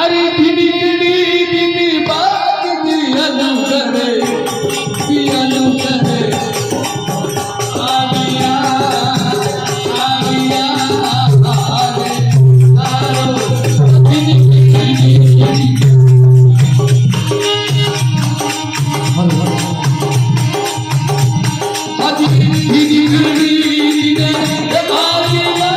अरे दिनी दिनी बात दियानु करे आलिया आलिया आले तारो दिनी आजी दिनी दिने आलिया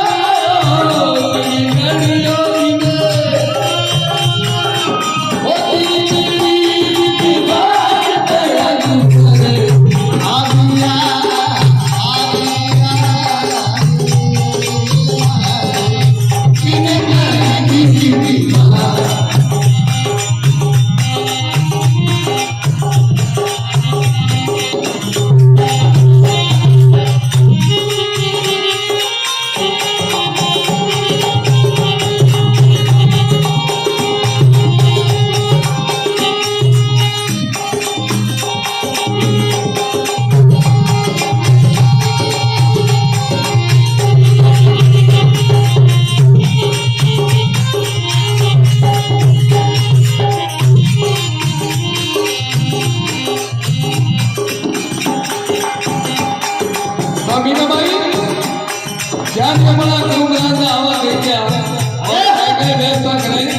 ज्ञान कमला आवाज देत्या और काय काय व्यवस्था करे